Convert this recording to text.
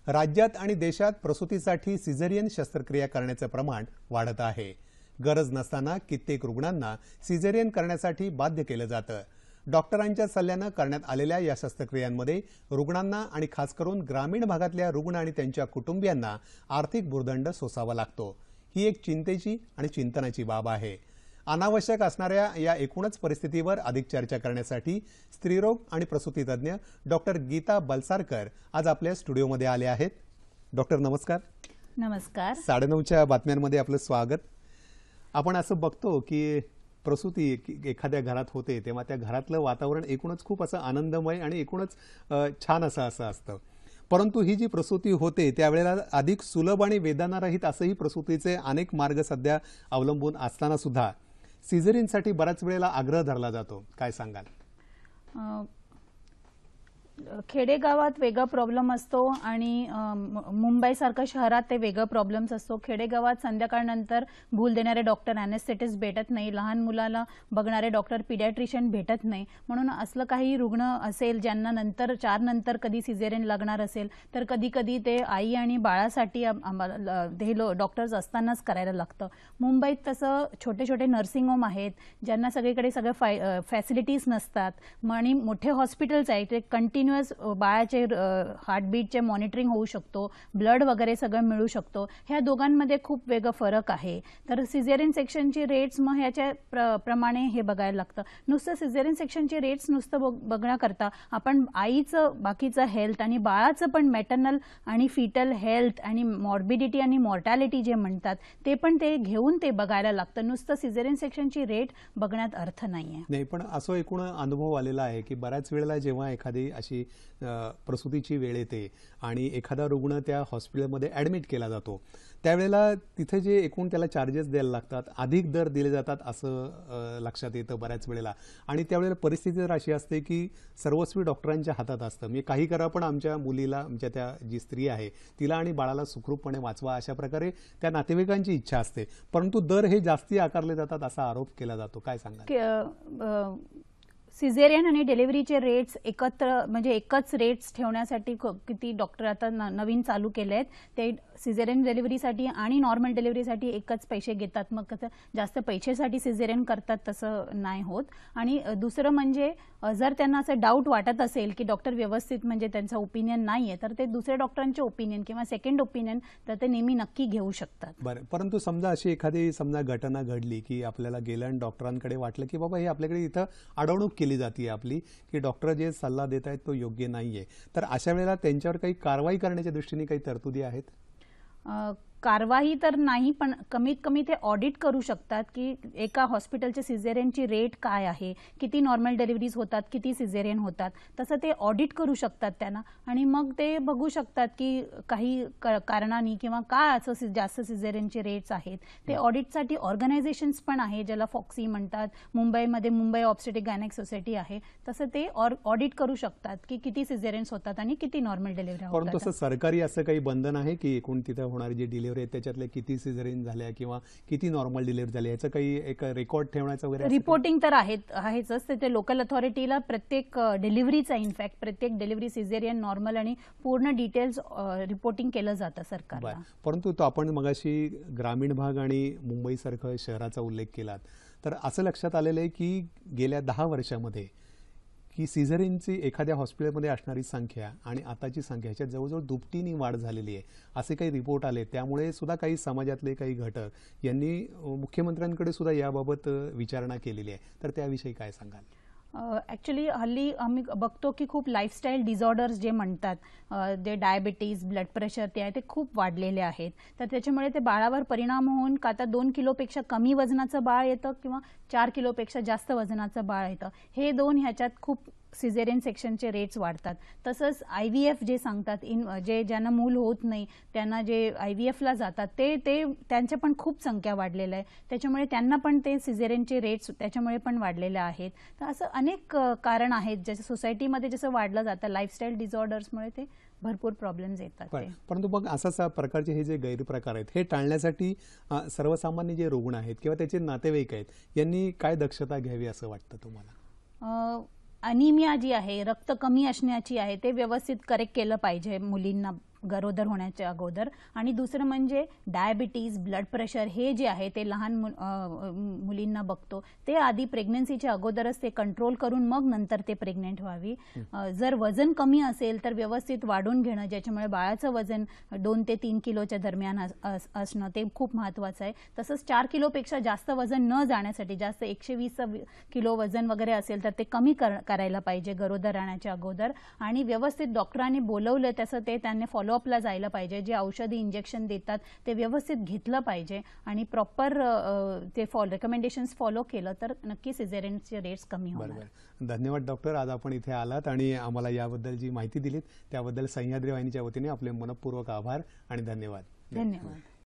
राज्यात आणि देशात प्रसूतीसाठी सिझेरियन शस्त्रक्रिया करण्याचे प्रमाण वाढत आहे। गरज नसताना कित्येक रुग्णांना सिझेरियन करण्यासाठी बाध्य केलं जातं। डॉक्टरांच्या सल्ल्याने करण्यात आलेल्या या शस्त्रक्रियांमध्ये रुग्णांना आणि खास करून ग्रामीण भागातल्या रुग्ण आणि त्यांच्या कुटुंबियांना आर्थिक भुर्दंड सोसावा लागतो। ही एक चिंतेची आणि चिंतनाची बाब आहे। अनावश्यक असणाऱ्या या एकूणच परिस्थितीवर अधिक चर्चा करण्यासाठी स्त्रीरोग आणि प्रसूती तज्ञ डॉक्टर गीता बलसारकर आज आपल्या स्टुडिओमध्ये आले आहेत। डॉक्टर नमस्कार। नमस्कार। 9:30च्या बातम्यांमध्ये आपलं स्वागत। आपण असं बघतो की प्रसूती एखाद्या घरात होते तेव्हा त्या घरातलं वातावरण एकूणच खूप असं आनंदमय आणि एकूणच छान असं असतं। परंतु ही जी प्रसूती होते त्यावेळेला अधिक सुलभ आणि वेदनारहित असंही प्रसूतीचे अनेक मार्ग सध्या अवलंबून असताना सुद्धा सिझेरियनसाठी बऱ्याच वेळेला आग्रह धरला जातो। काय सांगाल? खेडेगावात वेगळा प्रॉब्लेम असतो आणि मुंबईसारख्या शहरात ते वेगळा प्रॉब्लेम्स असतो। खेडेगावात संध्याकाळनंतर भूल देणारे डॉक्टर अॅनेस्थेटिस्ट भेटत नाही, लहान मुलाला बघणारे डॉक्टर पीडियाट्रिशियन भेटत नाही। म्हणून असलं काही रुग्ण असेल ज्यांना नंतर 4 नंतर कधी सिझेरियन लागणार असेल तर कधी कधी ते आई आणि बाळासाठी हे डॉक्टर्स असतानाच करायला लागतं। मुंबईत तसं छोटे छोटे नर्सिंग होम आहेत ज्यांना सगळीकडे सगळ्या फॅसिलिटीज नसतात आणि मोठे हॉस्पिटल्स आहेत ते कंटिन्युअस बाळाचे हार्टबीटचे मॉनिटरिंग होऊ शकतो, ब्लड वगैरे सगळं मिळू शकतो। ह्या दोघांमध्ये खूप वेगळा फरक आहे। तर सिझेरियन सेक्शनची रेट्स मग ह्याच्या प्रमाणे हे बघायला लागतं। नुसतं सिझेरियन सेक्शनची रेट्स नुसतं बघण्याकरता आपण आईचं बाकीचं हेल्थ आणि बाळाचं पण मॅटर्नल आणि फिटल हेल्थ आणि मॉर्बिडिटी आणि मॉर्टॅलिटी जे म्हणतात ते पण ते घेऊन ते बघायला लागतं। नुसतं सिझेरियन सेक्शनची रेट बघण्यात अर्थ नाहीये। नाही, पण असं एकूण अनुभव आलेला आहे की बऱ्याच वेळेला जेव्हा एखादी अशी प्रसूतीची वेळ येते आणि एखादा रुग्ण त्या हॉस्पिटलमध्ये ॲडमिट केला जातो त्यावेळेला तिथे जे एकूण त्याला चार्जेस द्यायला लागतात, अधिक दर दिले जातात असं लक्षात येतं बऱ्याच वेळेला। आणि त्यावेळेला परिस्थिती तर अशी असते की सर्वस्वी डॉक्टरांच्या हातात असतं। मी काही करा पण आमच्या मुलीला, आमच्या त्या जी स्त्री आहे तिला आणि बाळाला सुखरूपपणे वाचवा अशा प्रकारे त्या नातेवाईकांची इच्छा असते। परंतु दर हे जास्ती आकारले जातात असा आरोप केला जातो। काय सांगाल? सिझेरियन आणि डिलिव्हरीचे रेट्स एकत्र म्हणजे एकच रेट्स ठेवण्यासाठी किती डॉक्टर आता नवीन चालू केले आहेत। ते सिझेरियन डिलिव्हरीसाठी आणि नॉर्मल डिलिव्हरीसाठी एकच पैसे घेतात। मग जास्त पैशासाठी सिझेरियन करतात तसं नाही होत। आणि दुसरं म्हणजे जर त्यांना असं डाऊट वाटत असेल की डॉक्टर व्यवस्थित म्हणजे त्यांचा ओपिनियन नाहीये तर ते दुसऱ्या डॉक्टरांचे ओपिनियन किंवा सेकंड ओपिनियन तर ते नेहमी नक्की घेऊ शकतात। बरं, परंतु समजा अशी एखादी घटना घडली की आपल्याला गेल्या आणि डॉक्टरांकडे वाटलं की बाबा हे आपल्याकडे इथं अडवणूक केली जाते आपली की डॉक्टर जे सल्ला देत आहेत तो योग्य नाहीये, तर अशा वेळेला त्यांच्यावर काही कारवाई करण्याच्या दृष्टीने काही तरतुदी आहेत? कारवाई तर नाही, पण कमीत कमी ते ऑडिट करू शकतात की एका हॉस्पिटलच्या सिझेरियनची रेट काय आहे, किती नॉर्मल डिलिव्हरीज होतात, किती सिझेरियन होतात, तसं ते ऑडिट करू शकतात त्यांना। आणि मग ते बघू शकतात की काही कारणांनी किंवा का असं जास्त सिझेरियनचे रेट्स आहेत। ते ऑडिटसाठी ऑर्गनायझेशन्स पण आहे ज्याला फॉक्सी म्हणतात। मुंबईमध्ये मुंबई ऑब्स्टेटिक गायनेक सोसायटी आहे, तसं ते ऑडिट करू शकतात की किती सिझेरियन्स होतात आणि किती नॉर्मल डिलिव्हरी होतात। परंतु सरकारी असं काही बंधन आहे की एकूण तिथे होणारी जी डिलिव्हरी आहे त्याच्यातले किती सिझेरियन झाल्या किंवा किती नॉर्मल डिलिव्हरी झाल्या याचं काही एक रेकॉर्ड ठेवण्याचं वगैरे? रिपोर्टिंग तर आहेच। ते लोकल अथॉरिटीला प्रत्येक डिलिव्हरीचा इनफॅक्ट प्रत्येक डिलिव्हरी सिझेरियन नॉर्मल आणि पूर्ण डिटेल्स रिपोर्टिंग केलं जातं सरकारला। परंतु तो आपण मगाशी ग्रामीण भाग आणि मुंबईसारखं शहराचा उल्लेख केलात तर असं लक्षात आलेलं आहे की गेल्या 10 वर्षामध्ये की सिझेरियनची एखाद्या हॉस्पिटलमध्ये असणारी संख्या आणि आताची संख्या ह्याच्यात जवळजवळ दुपटीने वाढ झालेली आहे असे काही रिपोर्ट आले। त्यामुळे सुद्धा काही समाजातले काही घटक यांनी मुख्यमंत्र्यांकडे सुद्धा याबाबत विचारणा केलेली आहे, तर त्याविषयी काय सांगाल? ॲक्च्युली हल्ली आम्ही बघतो की खूप लाईफस्टाईल डिसऑर्डर्स जे म्हणतात, जे डायबिटीज, ब्लड प्रेशर ते आहे ते खूप वाढलेले आहेत। तर त्याच्यामुळे ते बाळावर परिणाम होऊन का आता 2 किलोपेक्षा कमी वजनाचं बाळ येतं किंवा 4 किलोपेक्षा जास्त वजनाचं बाळ येतं। हे दोन ह्याच्यात खूप सिझेरियन सेक्शनचे रेट्स वाढतात। तसंच IVF जे सांगतात, ज्यांना मूल होत नाही त्यांना जे IVFला जातात ते त्यांचे पण खूप संख्या वाढलेलं आहे। त्याच्यामुळे त्यांना पण ते सिझेरियनचे रेट्स त्याच्यामुळे पण वाढलेले आहेत। तर असं अनेक कारण आहेत जसं सोसायटीमध्ये जसं वाढलं जातं लाईफस्टाईल डिसऑर्डर्समुळे ते भरपूर प्रॉब्लेम्स येतात। परंतु मग असाच प्रकारचे हे जे गैरप्रकार आहेत हे टाळण्यासाठी सर्वसामान्य जे रुग्ण आहेत किंवा त्याचे नातेवाईक आहेत यांनी काय दक्षता घ्यावी असं वाटतं तुम्हाला? अनिमिया जी आहे, रक्त कमी असण्याची आहे, ते व्यवस्थित करेक्ट केलं पाहिजे मुलींना गरोदर होण्याच्या अगोदर. आणि दुसरं म्हणजे डायबिटीज, ब्लड प्रेशर हे जे आहे ते लहान मुलींना बघतो ते आधी प्रेग्नन्सीच्या अगोदरच ते कंट्रोल करून मग नंतर ते प्रेग्नेंट व्हावी. जर वजन कमी असेल तर व्यवस्थित वाढून घेणं, ज्याच्यामुळे बाळाचं वजन 2 ते 3 किलोच्या दरम्यान असणं ते खूप महत्त्वाचं आहे. तसंच 4 किलोपेक्षा जास्त वजन न जाण्यासाठी, जास्त 120 किलो वजन वगैरे असेल तर ते कमी करायला पाहिजे गरोदर राहण्याच्या अगोदर. आणि व्यवस्थित डॉक्टरांनी बोलवलं तसं ते त्यांनी फॉलोअपला जायला पाहिजे. जे औषधी इंजेक्शन देतात ते व्यवस्थित घेतलं पाहिजे आणि प्रॉपर ते रेकमेंडेशन्स फॉलो केलं तर नक्की सिझेरियनचे रेट्स कमी होणार. बरोबर. धन्यवाद डॉक्टर, आज आपण इथे आलात आणि आम्हाला याबद्दल जी माहिती दिलीत त्याबद्दल सह्याद्री वाहिनीच्या वतीने आपले मनपूर्वक आभार आणि धन्यवाद. धन्यवाद.